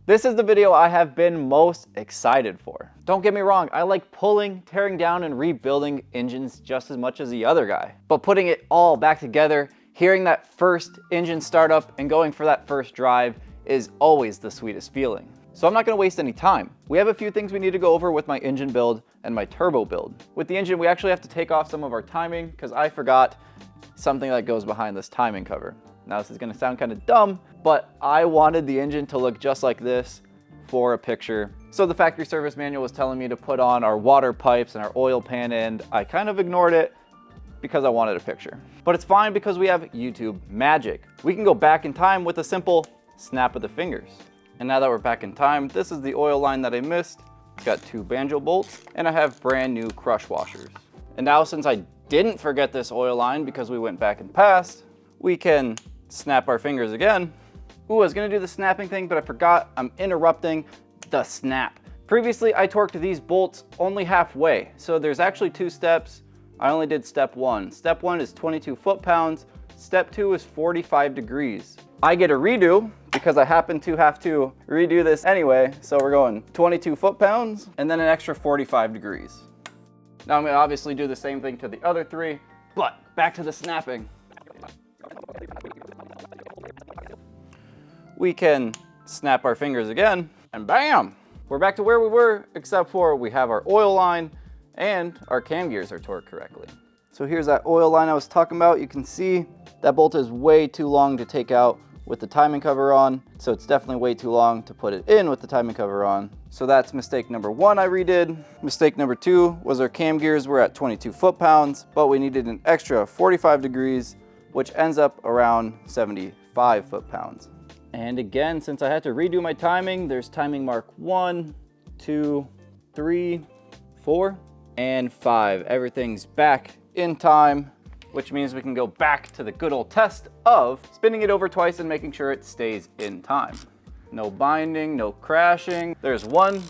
This is the video I have been most excited for. Don't get me wrong, I like pulling, tearing down, and rebuilding engines just as much as the other guy. But putting it all back together, hearing that first engine startup and going for that first drive is always the sweetest feeling. So I'm not gonna waste any time. We have a few things we need to go over with my engine build and my turbo build. With the engine, we actually have to take off some of our timing because I forgot something that goes behind this timing cover. Now this is gonna sound kind of dumb, but I wanted the engine to look just like this for a picture. So the factory service manual was telling me to put on our water pipes and our oil pan end. I kind of ignored it because I wanted a picture. But it's fine because we have YouTube magic. We can go back in time with a simple snap of the fingers. And now that we're back in time, this is the oil line that I missed. It's got 2 banjo bolts and I have brand new crush washers. And now since I didn't forget this oil line because we went back in past, we can snap our fingers again. Ooh, I was gonna do the snapping thing, but I forgot. I'm interrupting the snap. Previously, I torqued these bolts only halfway. So there's actually 2 steps. I only did step 1. Step 1 is 22 foot-pounds. Step 2 is 45 degrees. I get a redo because I happen to have to redo this anyway. So we're going 22 foot-pounds and then an extra 45 degrees. Now I'm gonna obviously do the same thing to the other 3, but back to the snapping. We can snap our fingers again and bam! We're back to where we were, except for we have our oil line and our cam gears are torqued correctly. So here's that oil line I was talking about. You can see that bolt is way too long to take out with the timing cover on. So it's definitely way too long to put it in with the timing cover on. So that's mistake number 1 I redid. Mistake number 2 was our cam gears were at 22 foot-pounds, but we needed an extra 45 degrees, which ends up around 75 foot-pounds. And again, since I had to redo my timing, there's timing mark 1, 2, 3, 4, and 5. Everything's back in time, which means we can go back to the good old test of spinning it over twice and making sure it stays in time. No binding, no crashing. There's 1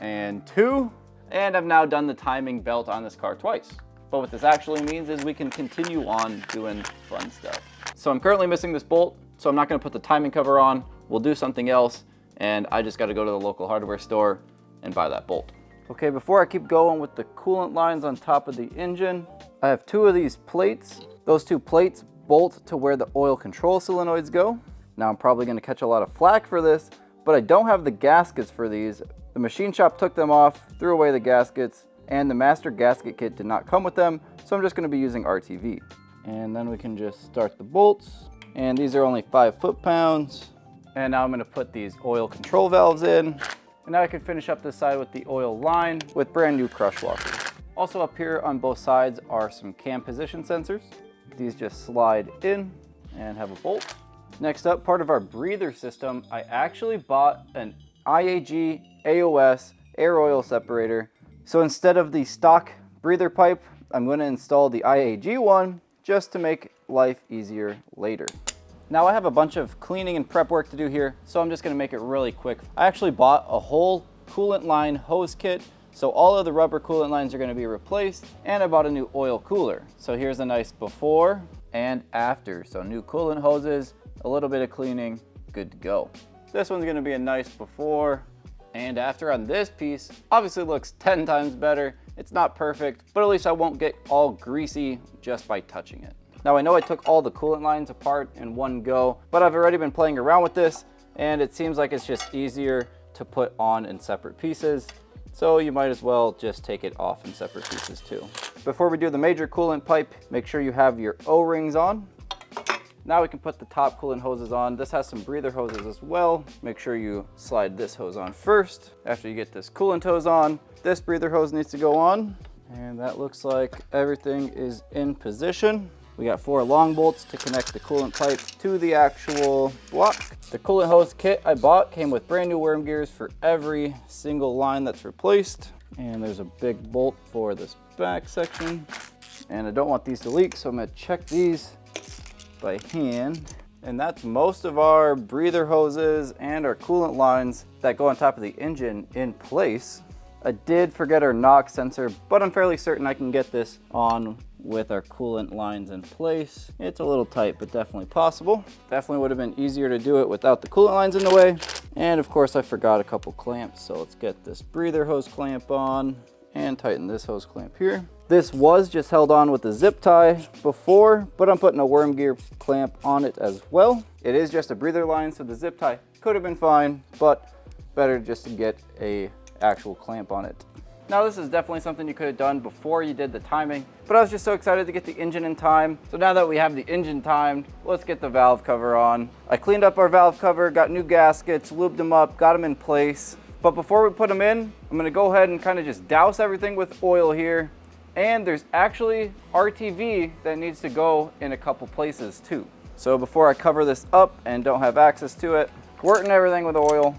and 2, and I've now done the timing belt on this car twice. But what this actually means is we can continue on doing fun stuff. So I'm currently missing this bolt, so I'm not gonna put the timing cover on. We'll do something else, and I just gotta go to the local hardware store and buy that bolt. Okay, before I keep going with the coolant lines on top of the engine, I have 2 of these plates. Those 2 plates bolt to where the oil control solenoids go. Now I'm probably gonna catch a lot of flack for this, but I don't have the gaskets for these. The machine shop took them off, threw away the gaskets, and the master gasket kit did not come with them, so I'm just gonna be using RTV. And then we can just start the bolts. And these are only 5 foot-pounds. And now I'm gonna put these oil control valves in. And now I can finish up this side with the oil line with brand new crush washers. Also up here on both sides are some cam position sensors. These just slide in and have a bolt. Next up, part of our breather system, I actually bought an IAG AOS air oil separator. So instead of the stock breather pipe, I'm gonna install the IAG one just to make life easier later. Now I have a bunch of cleaning and prep work to do here, so I'm just gonna make it really quick. I actually bought a whole coolant line hose kit, so all of the rubber coolant lines are gonna be replaced, and I bought a new oil cooler. So here's a nice before and after. So new coolant hoses, a little bit of cleaning, good to go. This one's gonna be a nice before and after on this piece. Obviously looks 10 times better. It's not perfect, but at least I won't get all greasy just by touching it. Now I know I took all the coolant lines apart in one go, but I've already been playing around with this and it seems like it's just easier to put on in separate pieces. So you might as well just take it off in separate pieces too. Before we do the major coolant pipe, make sure you have your O-rings on. Now we can put the top coolant hoses on. This has some breather hoses as well. Make sure you slide this hose on first. After you get this coolant hose on, this breather hose needs to go on. And that looks like everything is in position. We got 4 long bolts to connect the coolant pipe to the actual block. The coolant hose kit I bought came with brand new worm gears for every single line that's replaced. And there's a big bolt for this back section. And I don't want these to leak, so I'm gonna check these by hand. And that's most of our breather hoses and our coolant lines that go on top of the engine in place. I did forget our knock sensor, but I'm fairly certain I can get this on with our coolant lines in place. It's a little tight, but definitely possible. Definitely would have been easier to do it without the coolant lines in the way. And of course I forgot a couple clamps. So let's get this breather hose clamp on and tighten this hose clamp here. This was just held on with the zip tie before, but I'm putting a worm gear clamp on it as well. It is just a breather line, so the zip tie could have been fine, but better just to get a actual clamp on it. Now this is definitely something you could have done before you did the timing, but I was just so excited to get the engine in time. So now that we have the engine timed, let's get the valve cover on. I cleaned up our valve cover, got new gaskets, lubed them up, got them in place. But before we put them in, I'm gonna go ahead and kind of just douse everything with oil here. And there's actually RTV that needs to go in a couple places too. So before I cover this up and don't have access to it, squirting everything with oil.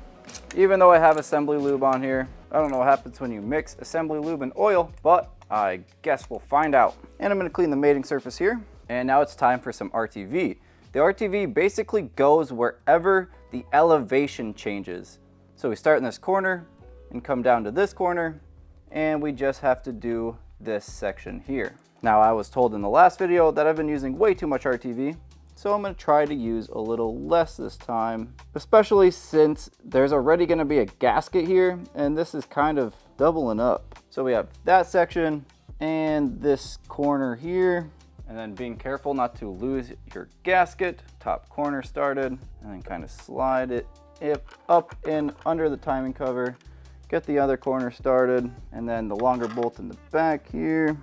Even though I have assembly lube on here, I don't know what happens when you mix assembly lube and oil, but I guess we'll find out. And I'm gonna clean the mating surface here. And now it's time for some RTV. The RTV basically goes wherever the elevation changes. So we start in this corner and come down to this corner, and we just have to do this section here. Now I was told in the last video that I've been using way too much RTV, so I'm gonna try to use a little less this time, especially since there's already gonna be a gasket here, and this is kind of doubling up. So we have that section and this corner here, and then being careful not to lose your gasket. Top corner started, and then kind of slide it up in under the timing cover. Get the other corner started, and then the longer bolt in the back here.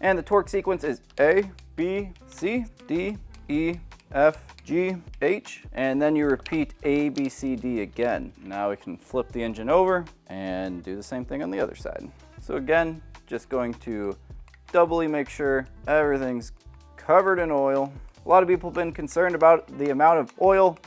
And the torque sequence is A, B, C, D, E, F, G, H, and then you repeat A, B, C, D again. Now we can flip the engine over and do the same thing on the other side. So again, just going to doubly make sure everything's covered in oil. A lot of people have been concerned about the amount of oil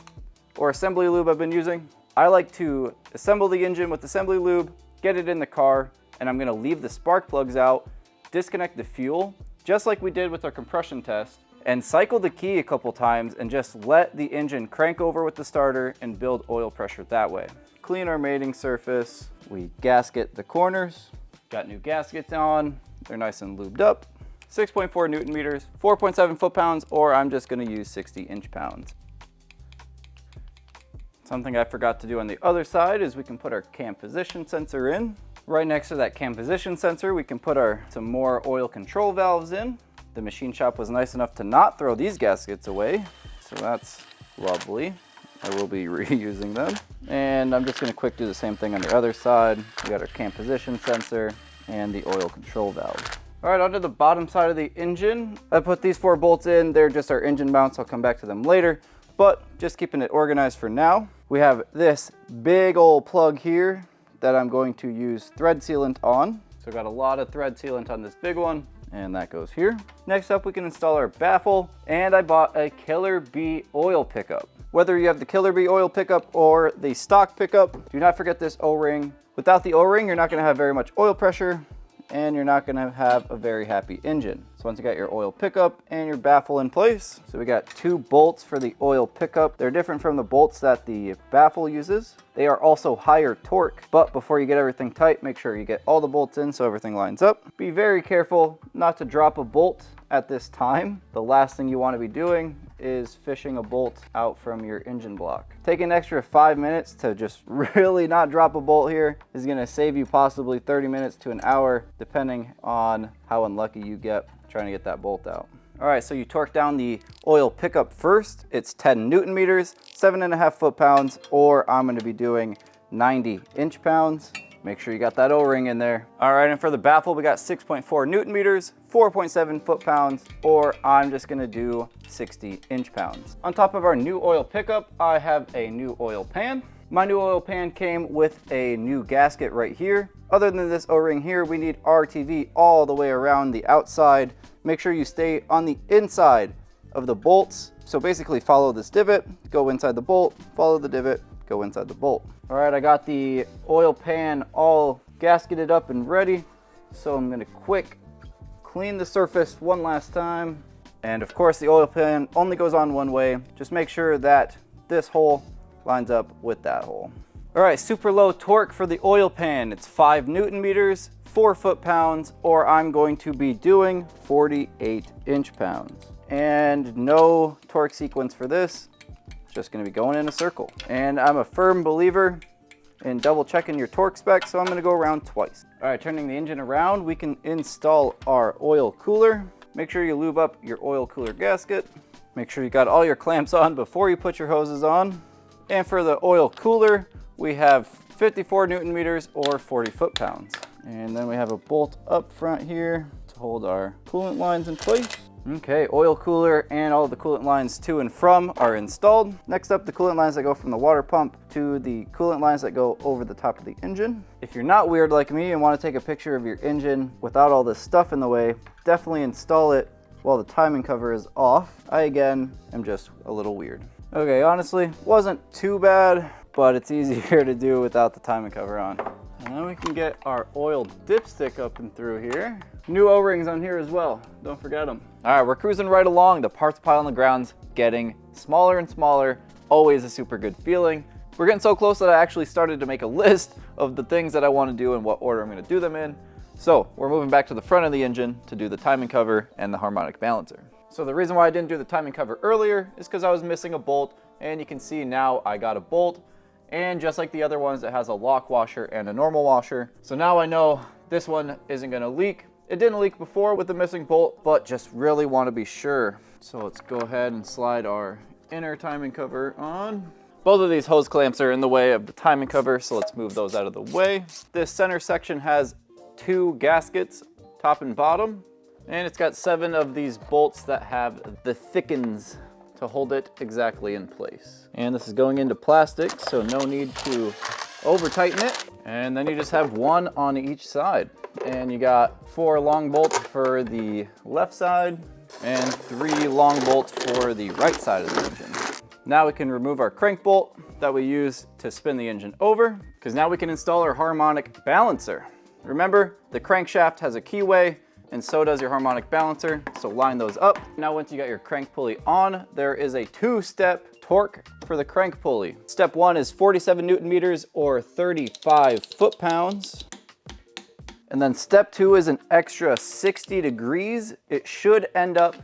or assembly lube I've been using. I like to assemble the engine with assembly lube, get it in the car, and I'm gonna leave the spark plugs out, disconnect the fuel, just like we did with our compression test, and cycle the key a couple times and just let the engine crank over with the starter and build oil pressure that way. Clean our mating surface, we gasket the corners, got new gaskets on, they're nice and lubed up. 6.4 Newton meters, 4.7 foot-pounds, or I'm just gonna use 60 inch-pounds. Something I forgot to do on the other side is we can put our cam position sensor in. Right next to that cam position sensor, we can put some more oil control valves in. The machine shop was nice enough to not throw these gaskets away, so that's lovely. I will be reusing them. And I'm just gonna quick do the same thing on the other side. We got our cam position sensor and the oil control valve. All right, onto the bottom side of the engine. I put these 4 bolts in. They're just our engine mounts. I'll come back to them later, but just keeping it organized for now. We have this big old plug here that I'm going to use thread sealant on. So I've got a lot of thread sealant on this big one, and that goes here. Next up, we can install our baffle, and I bought a Killer Bee oil pickup. Whether you have the Killer Bee oil pickup or the stock pickup, do not forget this O-ring. Without the O-ring, you're not gonna have very much oil pressure, and you're not gonna have a very happy engine. So once you got your oil pickup and your baffle in place, so we got 2 bolts for the oil pickup. They're different from the bolts that the baffle uses. They are also higher torque, but before you get everything tight, make sure you get all the bolts in so everything lines up. Be very careful not to drop a bolt at this time. The last thing you wanna be doing is fishing a bolt out from your engine block. Take an extra 5 minutes to just really not drop a bolt here is gonna save you possibly 30 minutes to an hour, depending on how unlucky you get trying to get that bolt out. All right, so you torque down the oil pickup first. It's 10 Newton meters, 7.5 foot-pounds, or I'm gonna be doing 90 inch-pounds. Make sure you got that O-ring in there. All right, and for the baffle, we got 6.4 Newton meters, 4.7 foot-pounds, or I'm just gonna do 60 inch-pounds. On top of our new oil pickup, I have a new oil pan. My new oil pan came with a new gasket right here. Other than this O-ring here, we need RTV all the way around the outside. Make sure you stay on the inside of the bolts. So basically follow this divot, go inside the bolt, follow the divot, go inside the bolt. All right, I got the oil pan all gasketed up and ready. So I'm gonna quick clean the surface one last time. And of course the oil pan only goes on one way. Just make sure that this hole lines up with that hole. All right, super low torque for the oil pan. It's 5 Newton meters, 44 foot-pounds, or I'm going to be doing 48 inch-pounds. And no torque sequence for this, just gonna be going in a circle. And I'm a firm believer in double checking your torque specs, so I'm gonna go around twice. All right, turning the engine around, we can install our oil cooler. Make sure you lube up your oil cooler gasket. Make sure you got all your clamps on before you put your hoses on. And for the oil cooler, we have 54 Newton meters or 40 foot-pounds. And then we have a bolt up front here to hold our coolant lines in place. Okay, oil cooler and all of the coolant lines to and from are installed. Next up, the coolant lines that go from the water pump to the coolant lines that go over the top of the engine. If you're not weird like me and want to take a picture of your engine without all this stuff in the way, definitely install it while the timing cover is off. I, again, am just a little weird. Okay, honestly, wasn't too bad, but it's easier to do without the timing cover on. And then we can get our oil dipstick up and through here. New O-rings on here as well, don't forget them. All right, we're cruising right along. The parts pile on the ground's getting smaller and smaller, always a super good feeling. We're getting so close that I actually started to make a list of the things that I want to do and what order I'm going to do them in. So we're moving back to the front of the engine to do the timing cover and the harmonic balancer. So the reason why I didn't do the timing cover earlier is because I was missing a bolt, and you can see now I got a bolt. And just like the other ones, it has a lock washer and a normal washer. So now I know this one isn't gonna leak. It didn't leak before with the missing bolt, but just really want to be sure. So let's go ahead and slide our inner timing cover on. Both of these hose clamps are in the way of the timing cover, so let's move those out of the way. This center section has 2 gaskets, top and bottom, and it's got 7 of these bolts that have the thickens to hold it exactly in place. And this is going into plastic, so no need to over tighten it. And then you just have 1 on each side. And you got 4 long bolts for the left side and 3 long bolts for the right side of the engine. Now we can remove our crank bolt that we use to spin the engine over, because now we can install our harmonic balancer. Remember, the crankshaft has a keyway, and so does your harmonic balancer, so line those up. Now once you got your crank pulley on, there is a 2-step torque for the crank pulley. Step 1 is 47 Newton meters or 35 foot-pounds. And then step 2 is an extra 60 degrees. It should end up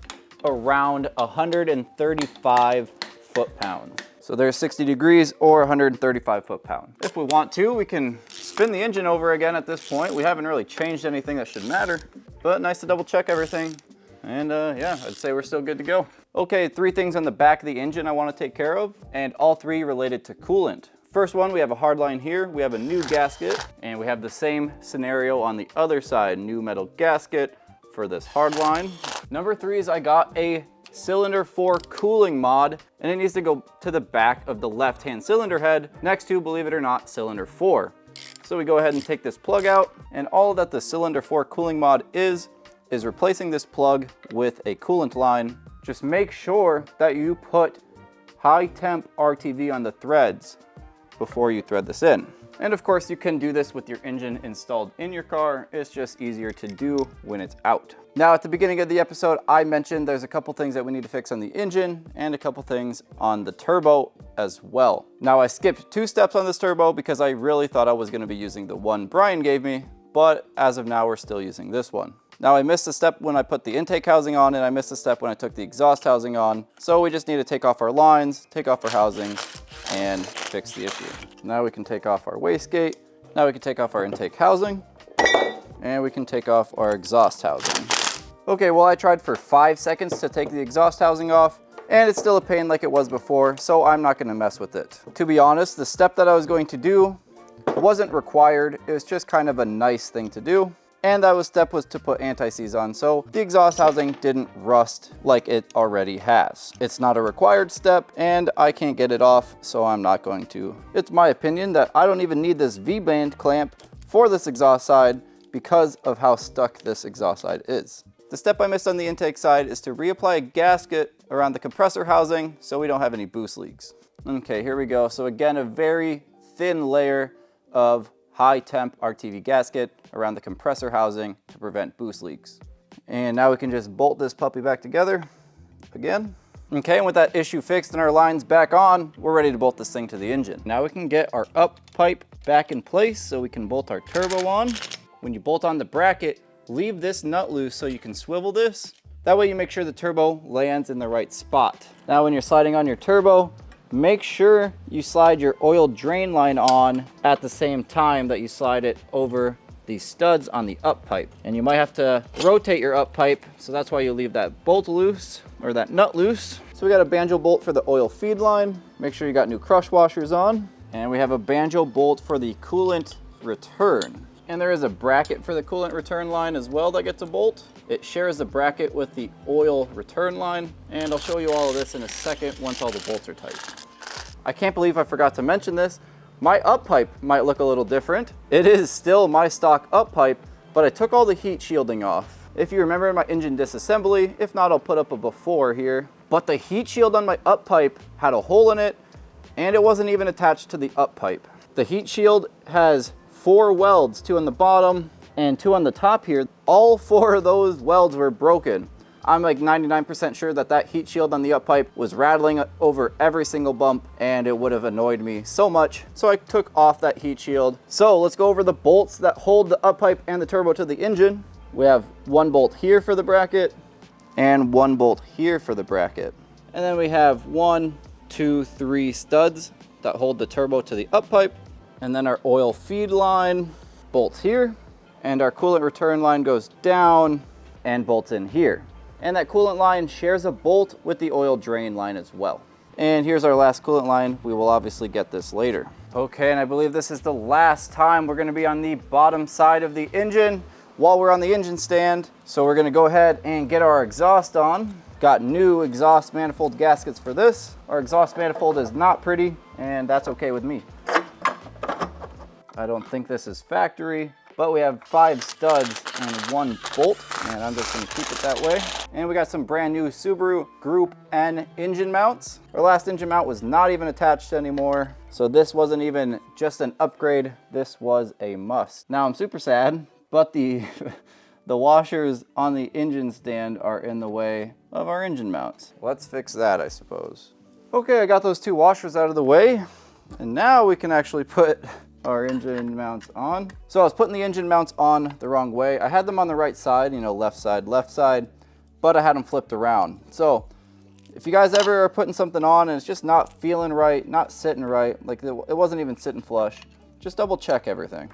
around 135 foot-pounds. So there's 60 degrees or 135 foot-pounds. If we want to, we can spin the engine over again at this point. We haven't really changed anything that should matter, but nice to double check everything. And yeah, I'd say we're still good to go. Okay, 3 things on the back of the engine I want to take care of, and all 3 related to coolant. First one, we have a hard line here. We have a new gasket, and we have the same scenario on the other side, new metal gasket for this hard line. Number 3 is I got a cylinder 4 cooling mod, and it needs to go to the back of the left-hand cylinder head next to, believe it or not, cylinder 4. So we go ahead and take this plug out, and all that the cylinder 4 cooling mod is replacing this plug with a coolant line. Just make sure that you put high temp RTV on the threads before you thread this in. And of course, you can do this with your engine installed in your car. It's just easier to do when it's out. Now, at the beginning of the episode, I mentioned there's a couple things that we need to fix on the engine and a couple things on the turbo as well. Now, I skipped 2 steps on this turbo because I really thought I was gonna be using the one Brian gave me, but as of now, we're still using this one. Now, I missed a step when I put the intake housing on, and I missed a step when I took the exhaust housing on. So we just need to take off our lines, take off our housing, and fix the issue. Now we can take off our wastegate. Now we can take off our intake housing, and we can take off our exhaust housing. Okay, well, I tried for 5 seconds to take the exhaust housing off, and it's still a pain like it was before, so I'm not gonna mess with it. To be honest, the step that I was going to do wasn't required. It was just kind of a nice thing to do. And that step was to put anti-seize on, so the exhaust housing didn't rust like it already has. It's not a required step, and I can't get it off, so I'm not going to. It's my opinion that I don't even need this V-band clamp for this exhaust side because of how stuck this exhaust side is. The step I missed on the intake side is to reapply a gasket around the compressor housing so we don't have any boost leaks. Okay, here we go. So again, a very thin layer of high temp RTV gasket around the compressor housing to prevent boost leaks. And now we can just bolt this puppy back together again. Okay, and with that issue fixed and our lines back on, we're ready to bolt this thing to the engine. Now we can get our up pipe back in place so we can bolt our turbo on. when you bolt on the bracket, leave this nut loose so you can swivel this. That way you make sure the turbo lands in the right spot. Now when you're sliding on your turbo, make sure you slide your oil drain line on at the same time that you slide it over these studs on the up pipe. And you might have to rotate your up pipe, so that's why you leave that bolt loose, or that nut loose. So we got a banjo bolt for the oil feed line. Make sure you got new crush washers on. And we have a banjo bolt for the coolant return. And there is a bracket for the coolant return line as well that gets a bolt. It shares the bracket with the oil return line, and I'll show you all of this in a second once all the bolts are tight. I can't believe I forgot to mention this. My up pipe might look a little different. It is still my stock up pipe, but I took all the heat shielding off. If you remember my engine disassembly, if not, I'll put up a before here. But the heat shield on my up pipe had a hole in it, and it wasn't even attached to the up pipe. The heat shield has 4 welds, 2 on the bottom and 2 on the top here. All 4 of those welds were broken. I'm like 99% sure that that heat shield on the up pipe was rattling over every single bump, and it would have annoyed me so much. So I took off that heat shield. So let's go over the bolts that hold the up pipe and the turbo to the engine. We have 1 bolt here for the bracket and 1 bolt here for the bracket. And then we have 1, 2, 3 studs that hold the turbo to the up pipe. And then our oil feed line bolts here, and our coolant return line goes down and bolts in here. And that coolant line shares a bolt with the oil drain line as well. And here's our last coolant line. We will obviously get this later. Okay, and I believe this is the last time we're gonna be on the bottom side of the engine while we're on the engine stand. So we're gonna go ahead and get our exhaust on. Got new exhaust manifold gaskets for this. Our exhaust manifold is not pretty, and that's okay with me. I don't think this is factory, but we have 5 studs and 1 bolt, and I'm just gonna keep it that way. And we got some brand new Subaru Group N engine mounts. Our last engine mount was not even attached anymore, so this wasn't even just an upgrade, this was a must. Now I'm super sad, but the washers on the engine stand are in the way of our engine mounts. Let's fix that, I suppose. Okay, I got those 2 washers out of the way, and now we can actually put our engine mounts on. So I was putting the engine mounts on the wrong way. I had them on the right side, you know, left side, but I had them flipped around. So if you guys ever are putting something on and it's just not feeling right, not sitting right, like it wasn't even sitting flush, just double check everything.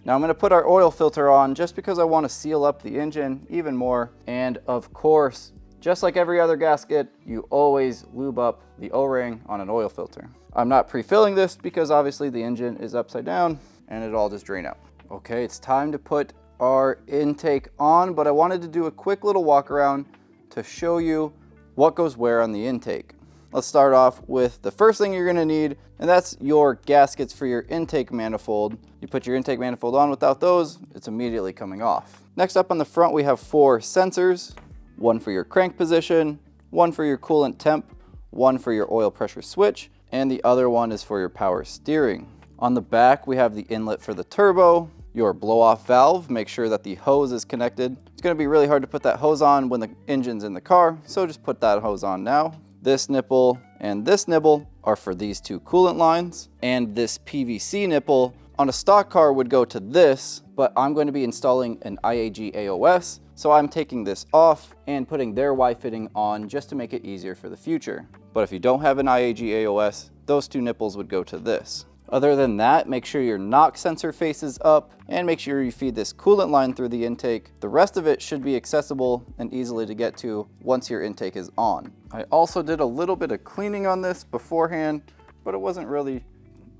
Now I'm gonna put our oil filter on just because I wanna seal up the engine even more. And of course, just like every other gasket, you always lube up the O-ring on an oil filter. I'm not pre-filling this because obviously the engine is upside down and it'll all just drain out. Okay, it's time to put our intake on, but I wanted to do a quick little walk around to show you what goes where on the intake. Let's start off with the first thing you're gonna need, and that's your gaskets for your intake manifold. You put your intake manifold on, without those, it's immediately coming off. Next up on the front, we have 4 sensors, 1 for your crank position, 1 for your coolant temp, 1 for your oil pressure switch, and the other one is for your power steering. On the back, we have the inlet for the turbo, your blow-off valve, make sure that the hose is connected. It's gonna be really hard to put that hose on when the engine's in the car, so just put that hose on now. This nipple and this nipple are for these 2 coolant lines, and this PVC nipple on a stock car would go to this, but I'm going to be installing an IAG AOS, so I'm taking this off and putting their Y fitting on just to make it easier for the future. But if you don't have an IAG AOS, those 2 nipples would go to this. Other than that, make sure your knock sensor faces up and make sure you feed this coolant line through the intake. The rest of it should be accessible and easily to get to once your intake is on. I also did a little bit of cleaning on this beforehand, but it wasn't really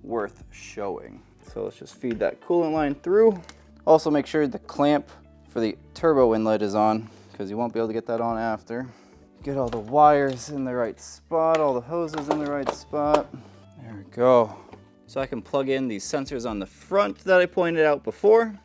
worth showing. So let's just feed that coolant line through. Also make sure the clamp for the turbo inlet is on, because you won't be able to get that on after. Get all the wires in the right spot, all the hoses in the right spot. There we go. So I can plug in these sensors on the front that I pointed out before.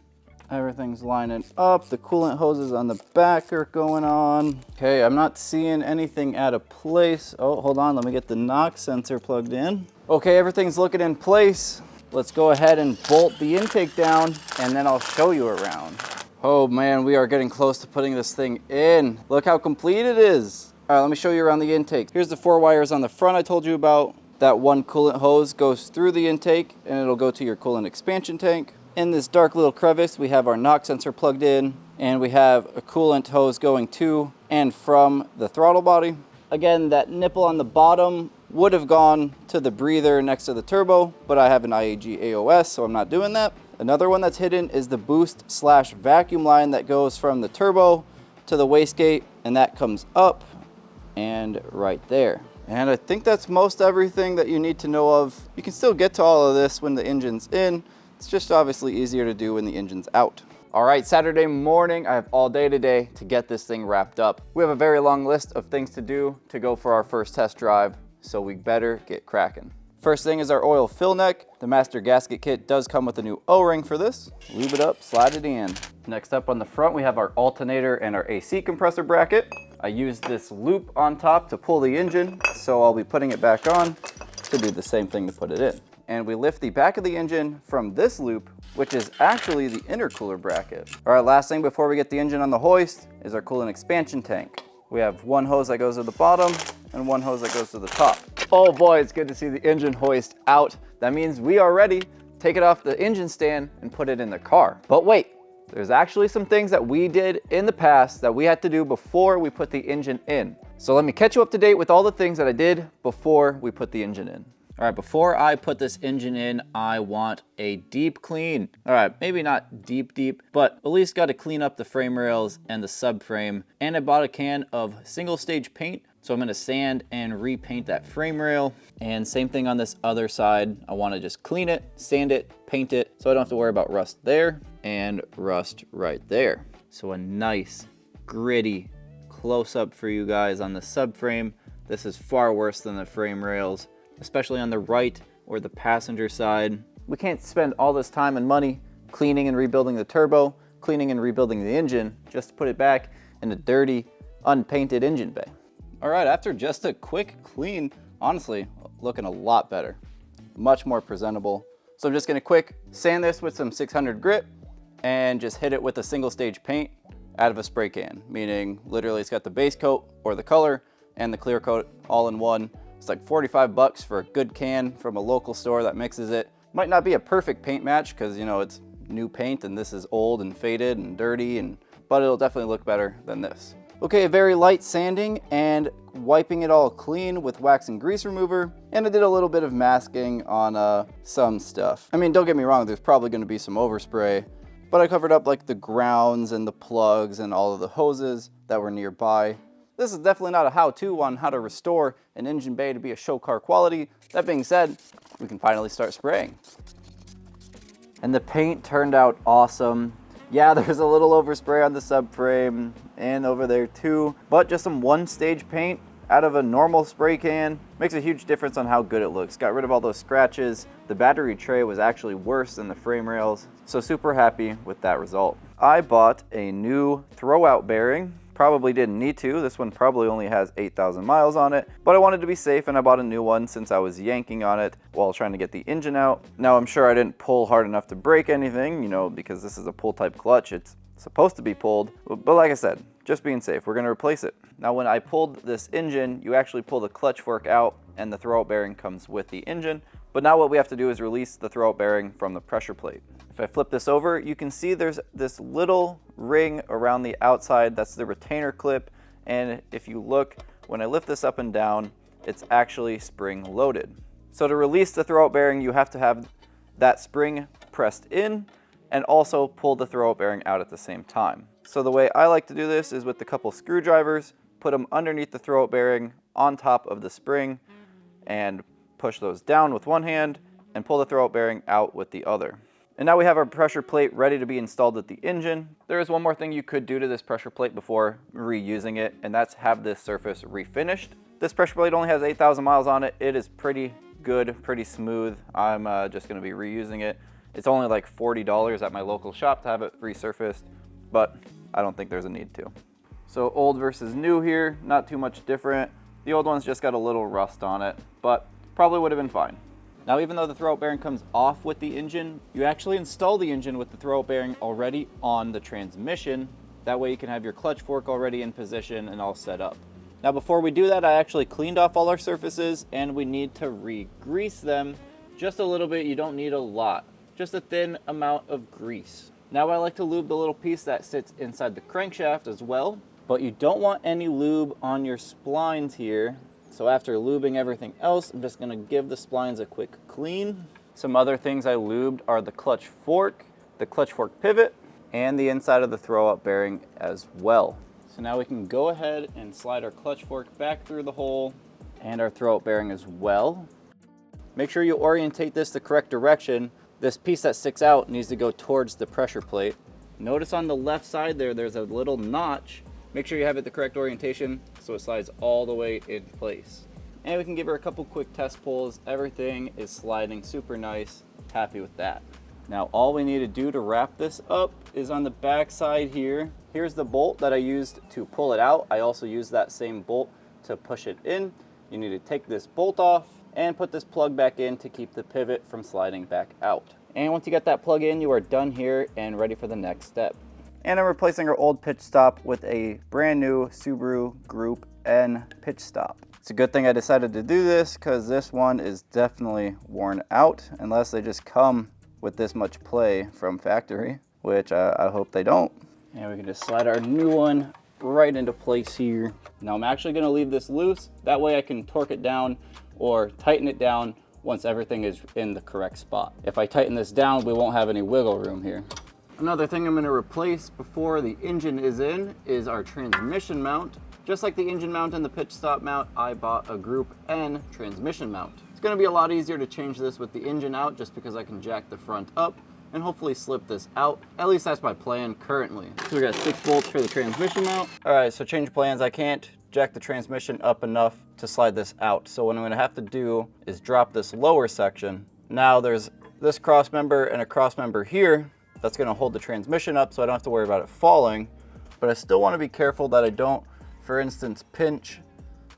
Everything's lining up. The coolant hoses on the back are going on. Okay, I'm not seeing anything out of place. Oh, hold on, let me get the knock sensor plugged in. Okay, everything's looking in place. Let's go ahead and bolt the intake down and then I'll show you around. Oh man, we are getting close to putting this thing in. Look how complete it is. All right, let me show you around the intake. Here's the 4 wires on the front I told you about. That one coolant hose goes through the intake and it'll go to your coolant expansion tank. In this dark little crevice, we have our knock sensor plugged in, and we have a coolant hose going to and from the throttle body. Again, that nipple on the bottom would have gone to the breather next to the turbo, but I have an IAG AOS, so I'm not doing that. Another one that's hidden is the boost/vacuum line that goes from the turbo to the wastegate, and that comes up and right there. And I think that's most everything that you need to know of. You can still get to all of this when the engine's in. It's just obviously easier to do when the engine's out. All right, Saturday morning, I have all day today to get this thing wrapped up. We have a very long list of things to do to go for our first test drive, so we better get cracking. First thing is our oil fill neck. The master gasket kit does come with a new O-ring for this. Lube it up, slide it in. Next up on the front, we have our alternator and our AC compressor bracket. I used this loop on top to pull the engine, so I'll be putting it back on to do the same thing to put it in. And we lift the back of the engine from this loop, which is actually the intercooler bracket. All right, last thing before we get the engine on the hoist is our coolant expansion tank. We have one hose that goes to the bottom and one hose that goes to the top. Oh boy, it's good to see the engine hoist out. That means we are ready. Take it off the engine stand and put it in the car. But wait, there's actually some things that we did in the past that we had to do before we put the engine in. So let me catch you up to date with all the things that I did before we put the engine in. All right, before I put this engine in, I want a deep clean. All right, maybe not deep, but at least got to clean up the frame rails and the subframe. And I bought a can of single stage paint. So I'm gonna sand and repaint that frame rail. And same thing on this other side. I wanna just clean it, sand it, paint it, so I don't have to worry about rust there and rust right there. So a nice, gritty close up for you guys on the subframe. This is far worse than the frame rails, especially on the right or the passenger side. We can't spend all this time and money cleaning and rebuilding the turbo, cleaning and rebuilding the engine, just to put it back in a dirty, unpainted engine bay. All right, after just a quick clean, honestly, looking a lot better, much more presentable. So I'm just gonna quick sand this with some 600 grit and just hit it with a single stage paint out of a spray can, meaning literally it's got the base coat or the color and the clear coat all in one. It's like 45 bucks for a good can from a local store that mixes it. Might not be a perfect paint match because, you know, it's new paint and this is old and faded and dirty, but it'll definitely look better than this. Okay, a very light sanding and wiping it all clean with wax and grease remover. And I did a little bit of masking on some stuff. I mean, don't get me wrong, there's probably gonna be some overspray, but I covered up like the grounds and the plugs and all of the hoses that were nearby. This is definitely not a how-to on how to restore an engine bay to be a show car quality. That being said, we can finally start spraying. And the paint turned out awesome. Yeah, there's a little overspray on the subframe and over there too, but just some one-stage paint out of a normal spray can makes a huge difference on how good it looks. Got rid of all those scratches. The battery tray was actually worse than the frame rails, so super happy with that result. I bought a new throwout bearing. Probably didn't need to. This one probably only has 8,000 miles on it, but I wanted to be safe and I bought a new one since I was yanking on it while trying to get the engine out. Now I'm sure I didn't pull hard enough to break anything, you know, because this is a pull type clutch. It's supposed to be pulled, but like I said, just being safe, we're gonna replace it. Now when I pulled this engine, you actually pull the clutch fork out and the throwout bearing comes with the engine. But now what we have to do is release the throwout bearing from the pressure plate. If I flip this over, you can see there's this little ring around the outside. That's the retainer clip. And if you look, when I lift this up and down, it's actually spring loaded. So to release the throwout bearing, you have to have that spring pressed in and also pull the throwout bearing out at the same time. So the way I like to do this is with a couple screwdrivers, put them underneath the throwout bearing on top of the spring and push those down with one hand and pull the throwout bearing out with the other. And now we have our pressure plate ready to be installed at the engine. There is one more thing you could do to this pressure plate before reusing it, and that's have this surface refinished. This pressure plate only has 8,000 miles on it. It is pretty good, pretty smooth. I'm just gonna be reusing it. It's only like $40 at my local shop to have it resurfaced, but I don't think there's a need to. So old versus new here, not too much different. The old one's just got a little rust on it, but probably would have been fine. Now, even though the throwout bearing comes off with the engine, you actually install the engine with the throwout bearing already on the transmission. That way you can have your clutch fork already in position and all set up. Now, before we do that, I actually cleaned off all our surfaces and we need to re-grease them just a little bit. You don't need a lot, just a thin amount of grease. Now I like to lube the little piece that sits inside the crankshaft as well, but you don't want any lube on your splines here. So after lubing everything else, I'm just gonna give the splines a quick clean. Some other things I lubed are the clutch fork, the clutch fork pivot, and the inside of the throw-up bearing as well. So now we can go ahead and slide our clutch fork back through the hole and our throw-up bearing as well. Make sure you orientate this the correct direction. This piece that sticks out needs to go towards the pressure plate. Notice on the left side there's a little notch. Make sure you have it the correct orientation so it slides all the way in place. And we can give her a couple quick test pulls. Everything is sliding super nice. Happy with that. Now all we need to do to wrap this up is on the back side here. Here's the bolt that I used to pull it out. I also used that same bolt to push it in. You need to take this bolt off and put this plug back in to keep the pivot from sliding back out. And once you get that plug in, you are done here and ready for the next step. And I'm replacing our old pitch stop with a brand new Subaru Group N pitch stop. It's a good thing I decided to do this because this one is definitely worn out unless they just come with this much play from factory, which I hope they don't. And we can just slide our new one right into place here. Now I'm actually gonna leave this loose. That way I can torque it down or tighten it down once everything is in the correct spot. If I tighten this down, we won't have any wiggle room here. Another thing I'm gonna replace before the engine is in is our transmission mount. Just like the engine mount and the pitch stop mount, I bought a Group N transmission mount. It's gonna be a lot easier to change this with the engine out just because I can jack the front up and hopefully slip this out. At least that's my plan currently. So we got 6 bolts for the transmission mount. All right, so change plans. I can't jack the transmission up enough to slide this out. So what I'm gonna have to do is drop this lower section. Now there's this cross member and a cross member here that's gonna hold the transmission up so I don't have to worry about it falling. But I still wanna be careful that I don't, for instance, pinch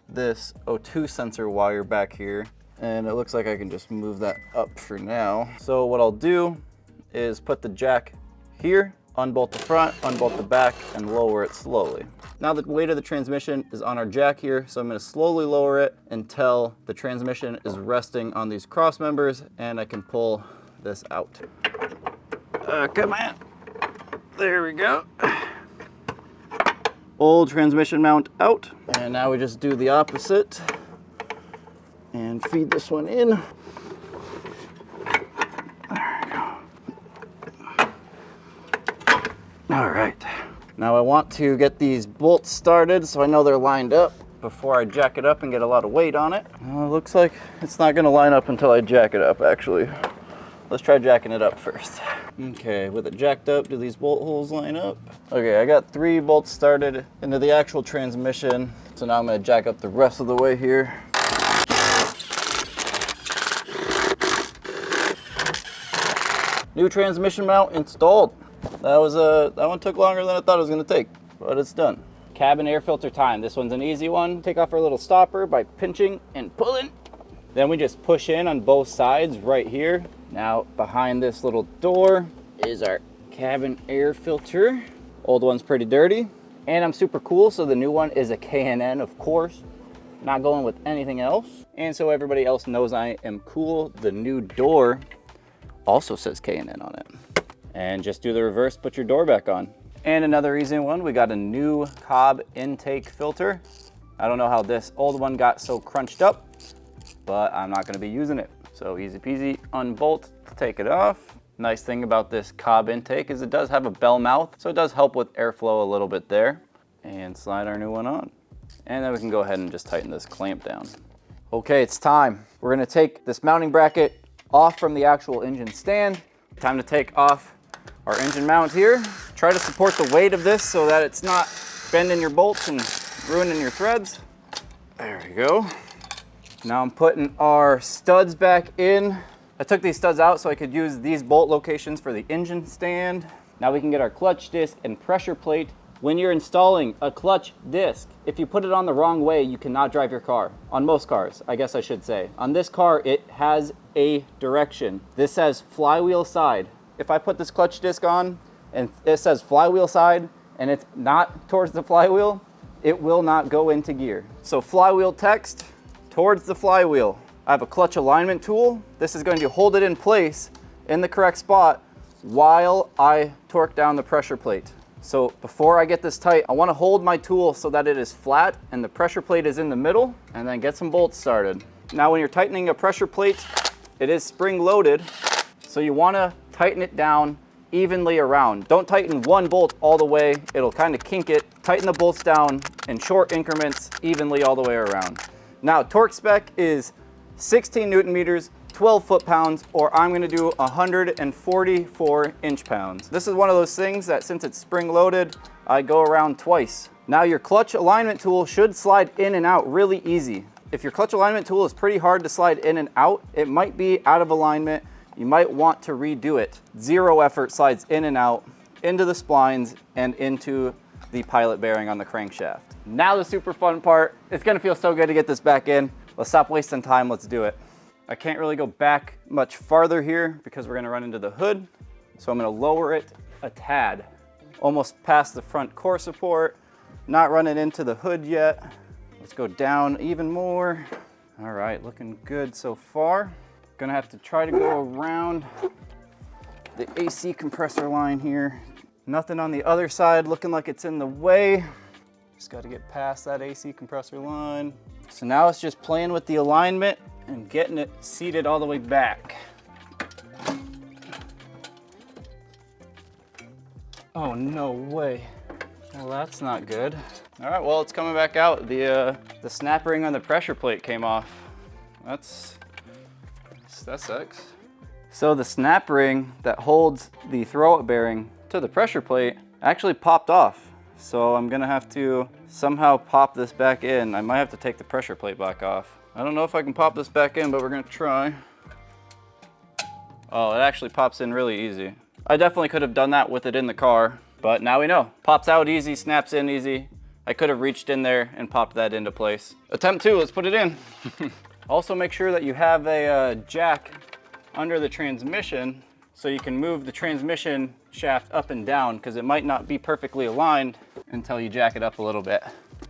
this O2 sensor wire back here. And it looks like I can just move that up for now. So what I'll do is put the jack here, unbolt the front, unbolt the back, and lower it slowly. Now the weight of the transmission is on our jack here, so I'm gonna slowly lower it until the transmission is resting on these cross members and I can pull this out. Come on, there we go. Old transmission mount out. And now we just do the opposite and feed this one in. All right, now I want to get these bolts started so I know they're lined up before I jack it up and get a lot of weight on it. Looks like it's not gonna line up until I jack it up, actually. Let's try jacking it up first. Okay, with it jacked up, do these bolt holes line up? Okay, I got 3 bolts started into the actual transmission. So now I'm gonna jack up the rest of the way here. New transmission mount installed. That one took longer than I thought it was gonna take, but it's done. Cabin air filter time. This one's an easy one. Take off our little stopper by pinching and pulling. Then we just push in on both sides right here. Now behind this little door is our cabin air filter. Old one's pretty dirty. And I'm super cool, so the new one is a K&N, of course. Not going with anything else. And so everybody else knows I am cool, the new door also says K&N on it. And just do the reverse, put your door back on. And another easy one, we got a new Cobb intake filter. I don't know how this old one got so crunched up, but I'm not gonna be using it. So easy peasy, unbolt, take it off. Nice thing about this Cobb intake is it does have a bell mouth, so it does help with airflow a little bit there. And slide our new one on. And then we can go ahead and just tighten this clamp down. Okay, it's time. We're gonna take this mounting bracket off from the actual engine stand. Time to take off our engine mount here. Try to support the weight of this so that it's not bending your bolts and ruining your threads. There we go. Now I'm putting our studs back in. I took these studs out so I could use these bolt locations for the engine stand. Now we can get our clutch disc and pressure plate. When you're installing a clutch disc, if you put it on the wrong way, you cannot drive your car. On most cars, I guess I should say. On this car, it has a direction. This says flywheel side. If I put this clutch disc on and it says flywheel side and it's not towards the flywheel, it will not go into gear. So flywheel text towards the flywheel. I have a clutch alignment tool. This is going to hold it in place in the correct spot while I torque down the pressure plate. So before I get this tight, I want to hold my tool so that it is flat and the pressure plate is in the middle, and then get some bolts started. Now when you're tightening a pressure plate, it is spring loaded, so you want to tighten it down evenly around. Don't tighten one bolt all the way, it'll kind of kink it. Tighten the bolts down in short increments evenly all the way around. Now torque spec is 16 Newton meters, 12 foot-pounds, or I'm gonna do 144 inch-pounds. This is one of those things that since it's spring-loaded, I go around twice. Now your clutch alignment tool should slide in and out really easy. If your clutch alignment tool is pretty hard to slide in and out, it might be out of alignment. You might want to redo it. Zero effort slides in and out, into the splines, and into the pilot bearing on the crankshaft. Now the super fun part. It's gonna feel so good to get this back in. Let's stop wasting time, let's do it. I can't really go back much farther here because we're gonna run into the hood. So I'm gonna lower it a tad. Almost past the front core support. Not running into the hood yet. Let's go down even more. All right, looking good so far. Gonna have to try to go around the AC compressor line here. Nothing on the other side looking like it's in the way. Just got to get past that AC compressor line. So now it's just playing with the alignment and getting it seated all the way back. Oh, no way. Well, that's not good. All right, well, it's coming back out. The snap ring on the pressure plate came off. That sucks. So the snap ring that holds the throwout bearing to the pressure plate actually popped off. So I'm gonna have to somehow pop this back in. I might have to take the pressure plate back off. I don't know if I can pop this back in, but we're gonna try. Oh, it actually pops in really easy. I definitely could have done that with it in the car, but now we know. Pops out easy, snaps in easy. I could have reached in there and popped that into place. Attempt 2, let's put it in. Also make sure that you have a jack under the transmission so you can move the transmission shaft up and down, because it might not be perfectly aligned until you jack it up a little bit.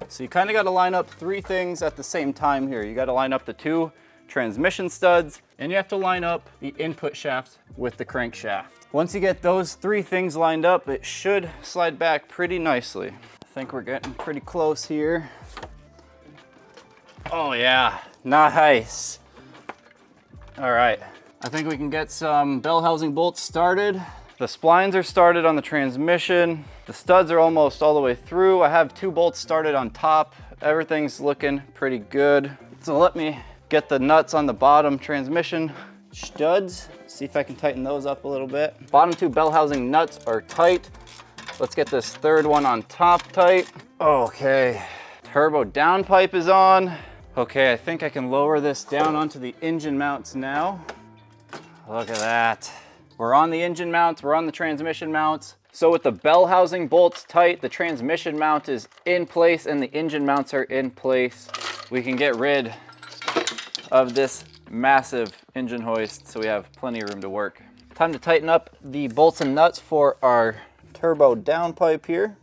So you kind of got to line up 3 things at the same time here. You got to line up the 2 transmission studs, and you have to line up the input shaft with the crankshaft. Once you get those 3 things lined up, it should slide back pretty nicely. I think we're getting pretty close here. Oh yeah, nice. All right, I think we can get some bell housing bolts started. The splines are started on the transmission. The studs are almost all the way through. I have 2 bolts started on top. Everything's looking pretty good. So let me get the nuts on the bottom transmission studs. See if I can tighten those up a little bit. Bottom 2 bell housing nuts are tight. Let's get this 3rd one on top tight. Okay, turbo downpipe is on. Okay, I think I can lower this down onto the engine mounts now. Look at that. We're on the engine mounts, we're on the transmission mounts. So with the bell housing bolts tight, the transmission mount is in place and the engine mounts are in place. We can get rid of this massive engine hoist so we have plenty of room to work. Time to tighten up the bolts and nuts for our turbo downpipe here.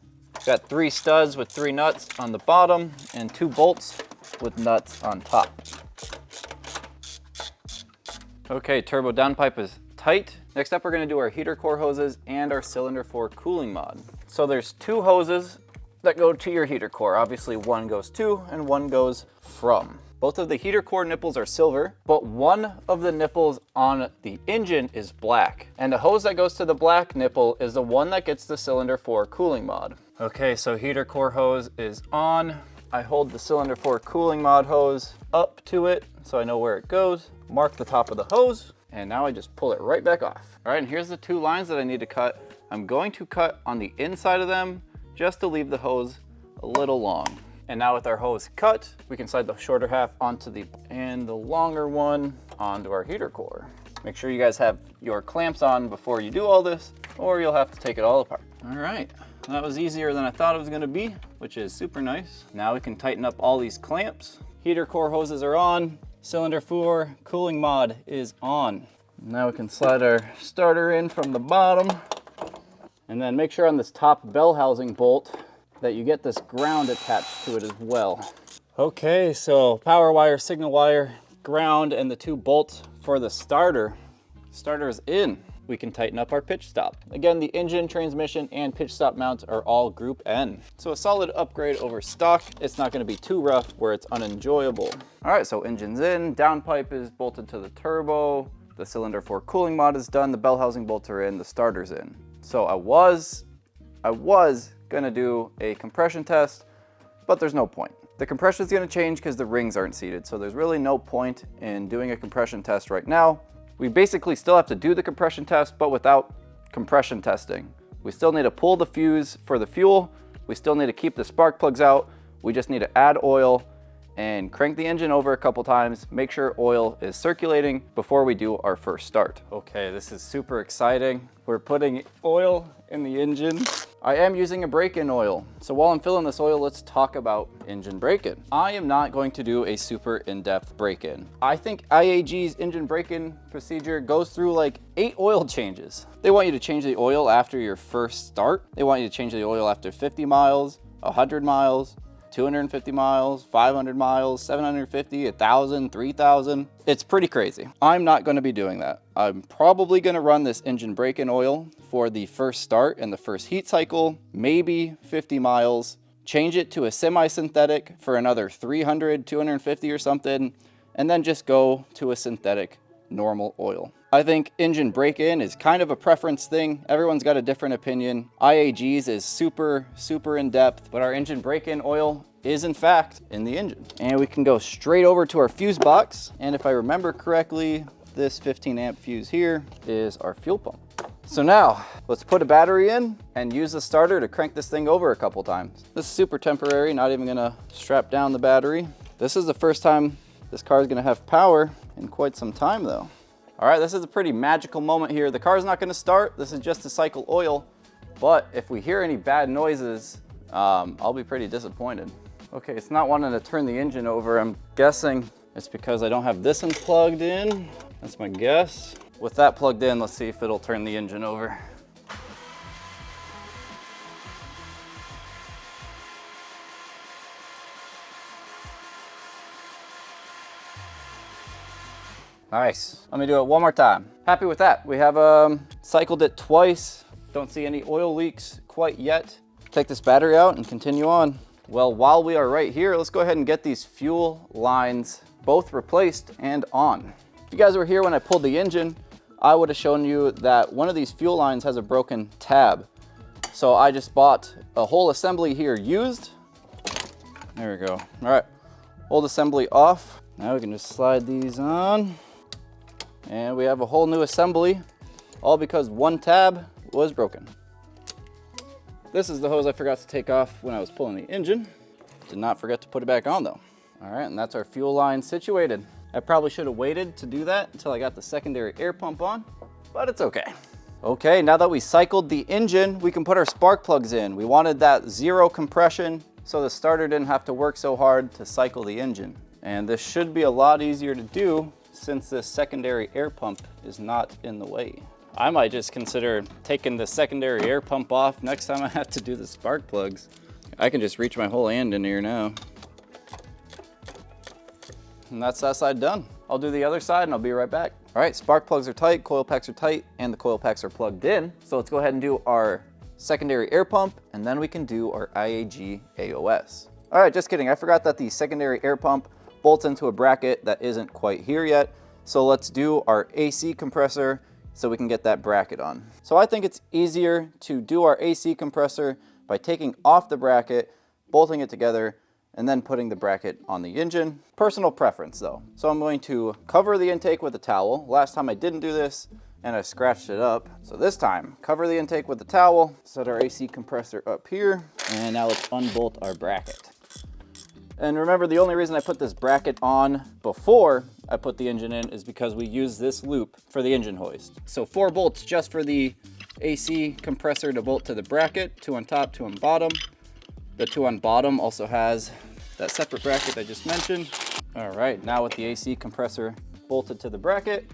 Got 3 studs with 3 nuts on the bottom and 2 bolts with nuts on top. Okay, turbo downpipe is tight. Next up, we're gonna do our heater core hoses and our cylinder 4 cooling mod. So there's 2 hoses that go to your heater core. Obviously, one goes to and one goes from. Both of the heater core nipples are silver, but one of the nipples on the engine is black. And the hose that goes to the black nipple is the one that gets the cylinder 4 cooling mod. Okay, so heater core hose is on. I hold the cylinder 4 cooling mod hose up to it so I know where it goes. Mark the top of the hose, and now I just pull it right back off. All right, and here's the 2 lines that I need to cut. I'm going to cut on the inside of them just to leave the hose a little long. And now with our hose cut, we can slide the shorter half onto the longer one onto our heater core. Make sure you guys have your clamps on before you do all this, or you'll have to take it all apart. All right, that was easier than I thought it was gonna be, which is super nice. Now we can tighten up all these clamps. Heater core hoses are on. Cylinder 4 cooling mod is on. Now we can slide our starter in from the bottom, and then make sure on this top bell housing bolt that you get this ground attached to it as well. Okay, so power wire, signal wire, ground, and the 2 bolts for the starter. Starter's in. We can tighten up our pitch stop. Again, the engine, transmission, and pitch stop mounts are all Group N. So a solid upgrade over stock. It's not gonna be too rough where it's unenjoyable. All right, so engine's in, downpipe is bolted to the turbo, the cylinder 4 cooling mod is done, the bell housing bolts are in, the starter's in. So I was gonna do a compression test, but there's no point. The compression is gonna change because the rings aren't seated, so there's really no point in doing a compression test right now. We basically still have to do the compression test, but without compression testing. We still need to pull the fuse for the fuel. We still need to keep the spark plugs out. We just need to add oil and crank the engine over a couple times, make sure oil is circulating before we do our first start. Okay, this is super exciting. We're putting oil in the engine. I am using a break-in oil. So while I'm filling this oil, let's talk about engine break-in. I am not going to do a super in-depth break-in. I think IAG's engine break-in procedure goes through like 8 oil changes. They want you to change the oil after your first start. They want you to change the oil after 50 miles, 100 miles, 250 miles, 500 miles, 750, 1,000, 3,000. It's pretty crazy. I'm not gonna be doing that. I'm probably gonna run this engine break-in oil for the first start and the first heat cycle, maybe 50 miles, change it to a semi-synthetic for another 300, 250 or something, and then just go to a synthetic normal oil. I think engine break-in is kind of a preference thing. Everyone's got a different opinion. IAG's is super in-depth, but our engine break-in oil is in fact in the engine. And we can go straight over to our fuse box. And if I remember correctly, this 15 amp fuse here is our fuel pump. So now let's put a battery in and use the starter to crank this thing over a couple times. This is super temporary, not even gonna strap down the battery. This is the first time this car is gonna have power in quite some time though. All right, this is a pretty magical moment here. The car's not gonna start. This is just to cycle oil. But if we hear any bad noises, I'll be pretty disappointed. Okay, it's not wanting to turn the engine over. I'm guessing it's because I don't have this one plugged in. That's my guess. With that plugged in, let's see if it'll turn the engine over. Nice. Let me do it one more time. Happy with that. We have cycled it twice. Don't see any oil leaks quite yet. Take this battery out and continue on. Well, while we are right here, let's go ahead and get these fuel lines both replaced and on. If you guys were here when I pulled the engine, I would have shown you that one of these fuel lines has a broken tab. So I just bought a whole assembly here used. There we go. All right, old assembly off. Now we can just slide these on. And we have a whole new assembly, all because one tab was broken. This is the hose I forgot to take off when I was pulling the engine. Did not forget to put it back on though. All right, and that's our fuel line situated. I probably should have waited to do that until I got the secondary air pump on, but it's okay. Okay, now that we cycled the engine, we can put our spark plugs in. We wanted that 0 compression so the starter didn't have to work so hard to cycle the engine. And this should be a lot easier to do since this secondary air pump is not in the way. I might just consider taking the secondary air pump off next time I have to do the spark plugs. I can just reach my whole hand in here now. And that's that side done. I'll do the other side and I'll be right back. All right, spark plugs are tight, coil packs are tight, and the coil packs are plugged in. So let's go ahead and do our secondary air pump, and then we can do our IAG AOS. All right, just kidding. I forgot that the secondary air pump bolts into a bracket that isn't quite here yet. So let's do our AC compressor so we can get that bracket on. So I think it's easier to do our AC compressor by taking off the bracket, bolting it together, and then putting the bracket on the engine. Personal preference though. So I'm going to cover the intake with a towel. Last time I didn't do this and I scratched it up. So this time, cover the intake with a towel, set our AC compressor up here, and now let's unbolt our bracket. And remember, the only reason I put this bracket on before I put the engine in is because we use this loop for the engine hoist. So 4 bolts just for the AC compressor to bolt to the bracket, 2 on top, 2 on bottom. The 2 on bottom also has that separate bracket I just mentioned. All right, now with the AC compressor bolted to the bracket,